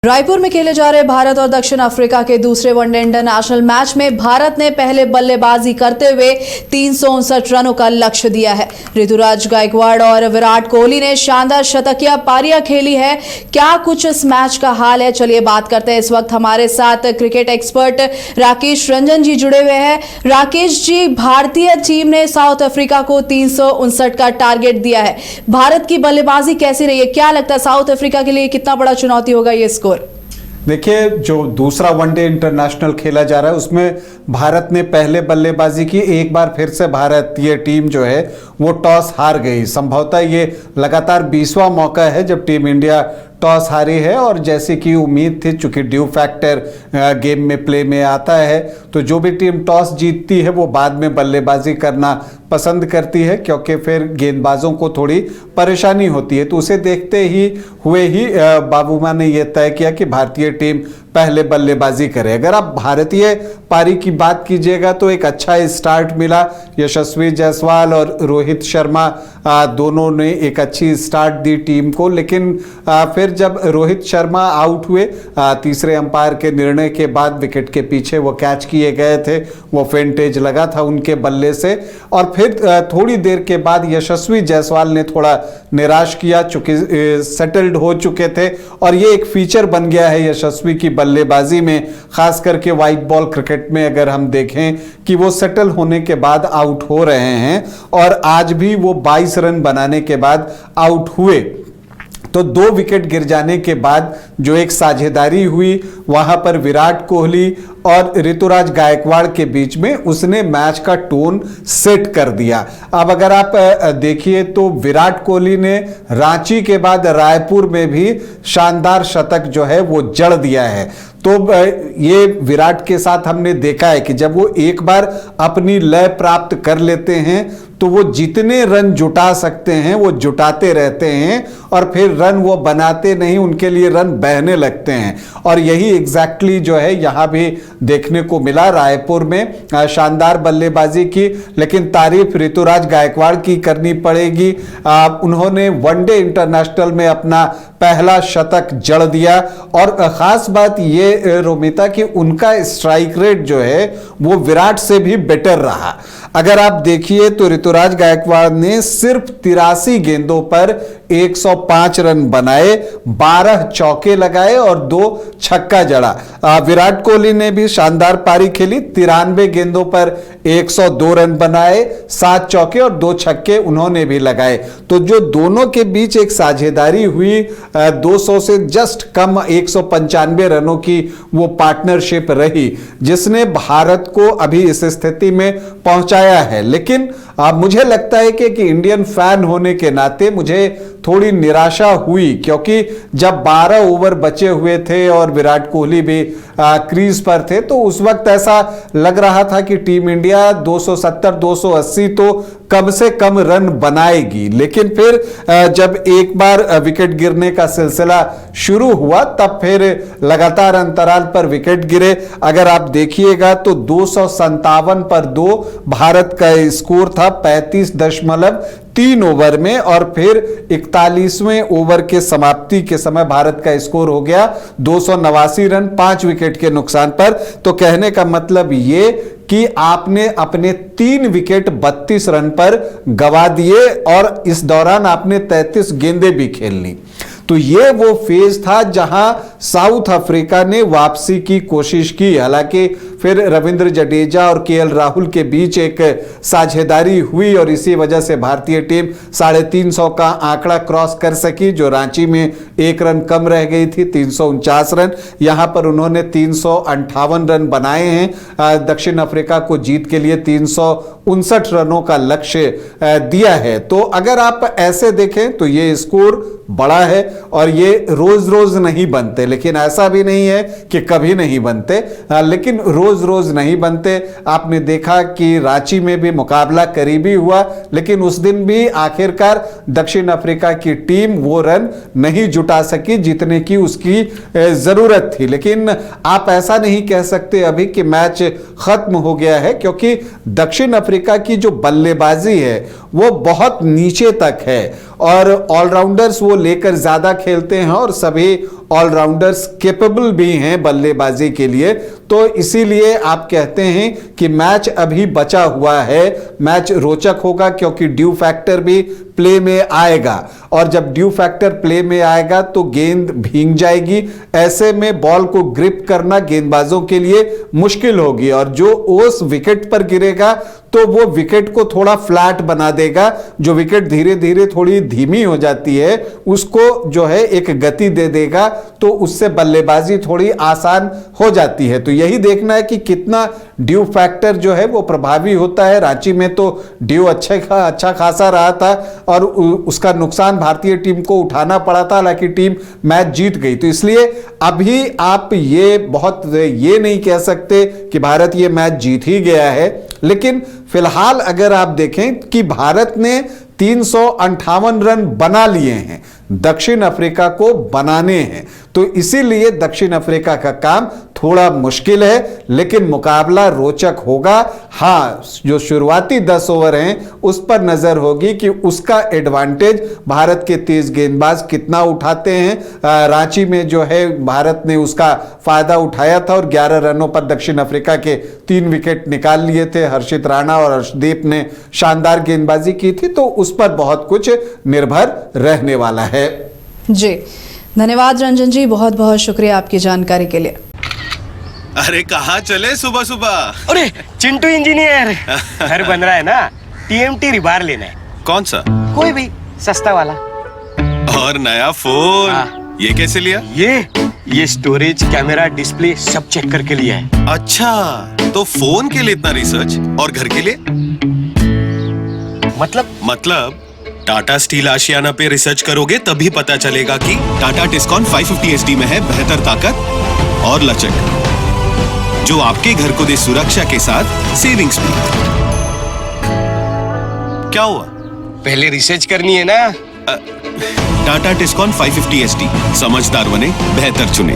रायपुर में खेले जा रहे भारत और दक्षिण अफ्रीका के दूसरे वनडे इंटरनेशनल मैच में भारत ने पहले बल्लेबाजी करते हुए 359 रनों का लक्ष्य दिया है। ऋतुराज गायकवाड़ और विराट कोहली ने शानदार शतकीय पारियां खेली है। क्या कुछ इस मैच का हाल है, चलिए बात करते हैं। इस वक्त हमारे साथ क्रिकेट एक्सपर्ट राकेश रंजन जी जुड़े हुए हैं। राकेश जी, भारतीय टीम ने साउथ अफ्रीका को 359 का टारगेट दिया है। भारत की बल्लेबाजी कैसी रही है? क्या लगता है साउथ अफ्रीका के लिए कितना बड़ा चुनौती होगा ये स्कोर? देखिए, जो दूसरा वनडे इंटरनेशनल खेला जा रहा है उसमें भारत ने पहले बल्लेबाजी की। एक बार फिर से भारतीय टीम जो है वो टॉस हार गई। संभवतः ये लगातार 20वां मौका है जब टीम इंडिया टॉस हारी है, और जैसे कि उम्मीद थी, चूंकि ड्यू फैक्टर गेम में प्ले में आता है, तो जो भी टीम टॉस जीतती है वो बाद में बल्लेबाजी करना पसंद करती है, क्योंकि फिर गेंदबाजों को थोड़ी परेशानी होती है। तो उसे देखते हुए बाबू मां ने यह तय किया कि भारतीय टीम पहले बल्लेबाजी करे। अगर आप भारतीय पारी की बात कीजिएगा तो एक अच्छा स्टार्ट मिला। यशस्वी जायसवाल और रोहित शर्मा दोनों ने एक अच्छी स्टार्ट दी टीम को, लेकिन फिर जब रोहित शर्मा आउट हुए तीसरे अंपायर के निर्णय के बाद, विकेट के पीछे वो कैच किए गए थे, वो फेंटेज लगा था उनके बल्ले से, और फिर थोड़ी देर के बाद यशस्वी जायसवाल ने थोड़ा निराश किया, चूंकि सेटल्ड हो चुके थे। और ये एक फीचर बन गया है यशस्वी की बल्लेबाजी में, खास करके वाइट बॉल क्रिकेट में अगर हम देखें कि वो सेटल होने के बाद आउट हो रहे हैं, और आज भी वो 22 रन बनाने के बाद आउट हुए। तो 2 विकेट गिर जाने के बाद जो एक साझेदारी हुई वहां पर विराट कोहली और ऋतुराज गायकवाड़ के बीच में, उसने मैच का टोन सेट कर दिया। अब अगर आप देखिए तो विराट कोहली ने रांची के बाद रायपुर में भी शानदार शतक जो है वो जड़ दिया है। तो ये विराट के साथ हमने देखा है कि जब वो एक बार अपनी लय प्राप्त कर लेते हैं तो वो जितने रन जुटा सकते हैं वो जुटाते रहते हैं, और फिर रन वो बनाते नहीं, उनके लिए रन बहने लगते हैं। और यही एग्जैक्टली जो है यहां भी देखने को मिला। रायपुर में शानदार बल्लेबाजी की, लेकिन तारीफ ऋतुराज गायकवाड़ की करनी पड़ेगी। उन्होंने वनडे इंटरनेशनल में अपना पहला शतक जड़ दिया, और खास बात ये रोमिता कि उनका स्ट्राइक रेट जो है वो विराट से भी बेटर रहा। अगर आप देखिए तो ऋतुराज गायकवाड़ ने सिर्फ 83 गेंदों पर 105 रन बनाए, 12 चौके लगाए और 2 छक्का जड़ा। विराट कोहली ने भी शानदार पारी खेली, 93 गेंदों पर 102 रन बनाए, 7 चौके और 2 छक्के उन्होंने भी लगाए। तो जो दोनों के बीच एक साझेदारी हुई, 200 से जस्ट कम 195 रनों की वो पार्टनरशिप रही, जिसने भारत को अभी इस स्थिति में पहुंचाया है। लेकिन मुझे लगता है कि इंडियन फैन होने के नाते मुझे थोड़ी निराशा हुई, क्योंकि जब 12 ओवर बचे हुए थे और विराट कोहली भी क्रीज पर थे, तो उस वक्त ऐसा लग रहा था कि टीम इंडिया 270-280 तो कम से कम रन बनाएगी। लेकिन फिर जब एक बार विकेट गिरने का सिलसिला शुरू हुआ, तब फिर लगातार अंतराल पर विकेट गिरे। अगर आप देखिएगा तो 257 पर 2 भारत का स्कोर था 35.3 ओवर में, और फिर 41वें ओवर के समाप्ति के समय भारत का स्कोर हो गया 289 रन 5 विकेट के नुकसान पर। तो कहने का मतलब ये कि आपने अपने 3 विकेट 32 रन पर गवा दिए, और इस दौरान आपने 33 गेंदें भी खेल ली। तो ये वो फेज था जहां साउथ अफ्रीका ने वापसी की कोशिश की। हालांकि फिर रविंद्र जडेजा और केएल राहुल के बीच एक साझेदारी हुई, और इसी वजह से भारतीय टीम 350 का आंकड़ा क्रॉस कर सकी, जो रांची में 1 रन कम रह गई थी, 349 रन। यहां पर उन्होंने 358 रन बनाए हैं। दक्षिण अफ्रीका को जीत के लिए 359 रनों का लक्ष्य दिया है। तो अगर आप ऐसे देखें तो ये स्कोर बड़ा है, और ये रोज रोज नहीं बनते, लेकिन ऐसा भी नहीं है कि कभी नहीं बनते, लेकिन रोज रोज नहीं बनते। आपने देखा कि रांची में भी मुकाबला करीबी हुआ, लेकिन उस दिन भी आखिरकार दक्षिण अफ्रीका की टीम वो रन नहीं जुटा सकी जितने की उसकी जरूरत थी। लेकिन आप ऐसा नहीं कह सकते अभी कि मैच खत्म हो गया है, क्योंकि दक्षिण अफ्रीका की जो बल्लेबाजी है वो बहुत नीचे तक है, और ऑलराउंडर्स वो लेकर ज्यादा खेलते हैं, और सभी ऑलराउंडर्स केपेबल भी हैं बल्लेबाजी के लिए, तो इसीलिए आप कहते हैं कि मैच अभी बचा हुआ है, मैच रोचक होगा क्योंकि ड्यू फैक्टर भी प्ले में आएगा, और जब ड्यू फैक्टर प्ले में आएगा तो गेंद भीग जाएगी, ऐसे में बॉल को ग्रिप करना गेंदबाजों के लिए मुश्किल होगी, और जो ओस विकेट पर गिरेगा तो वो विकेट को थोड़ा फ्लैट बना देगा, जो विकेट धीरे धीरे थोड़ी धीमी हो जाती है उसको जो है एक गति दे देगा, तो उससे बल्लेबाजी थोड़ी आसान हो जाती है। तो यही देखना है कि कितना ड्यू फैक्टर जो है वो प्रभावी होता है। रांची में तो ड्यू अच्छा खासा रहा था और उसका नुकसान भारतीय टीम को उठाना पड़ा था, हालांकि टीम मैच जीत गई। तो इसलिए अभी आप ये नहीं कह सकते कि भारत ये मैच जीत ही गया है, लेकिन फिलहाल अगर आप देखें कि भारत ने 358 रन बना लिए हैं, दक्षिण अफ्रीका को बनाने हैं, तो इसीलिए दक्षिण अफ्रीका का काम थोड़ा मुश्किल है, लेकिन मुकाबला रोचक होगा। हां, जो शुरुआती 10 ओवर हैं उस पर नजर होगी कि उसका एडवांटेज भारत के तेज गेंदबाज कितना उठाते हैं। रांची में जो है भारत ने उसका फायदा उठाया था और 11 रनों पर दक्षिण अफ्रीका के 3 विकेट निकाल लिए थे। हर्षित राणा और अर्शदीप ने शानदार गेंदबाजी की थी, तो उस पर बहुत कुछ निर्भर रहने वाला है। जी धन्यवाद रंजन जी, बहुत बहुत शुक्रिया आपकी जानकारी के लिए। अरे कहाँ चले सुबह सुबह? अरे चिंटू इंजीनियर, घर बन रहा है ना, टीएमटी रिबार लेना है। कौन सा? कोई भी सस्ता वाला। और नया फोन? हाँ। ये कैसे लिया? ये स्टोरेज, कैमरा, डिस्प्ले सब चेक करके लिया है। अच्छा, तो फोन के लिए इतना रिसर्च और घर के लिए? मतलब टाटा स्टील आशियाना पे रिसर्च करोगे तभी पता चलेगा कि टाटा टिस्कॉन 550 SD में है बेहतर ताकत और लचक, जो आपके घर को दे सुरक्षा के साथ सेविंग्स भी। क्या हुआ? पहले रिसर्च करनी है ना। टाटा टिस्कॉन 550 SD, समझदार बने बेहतर चुने।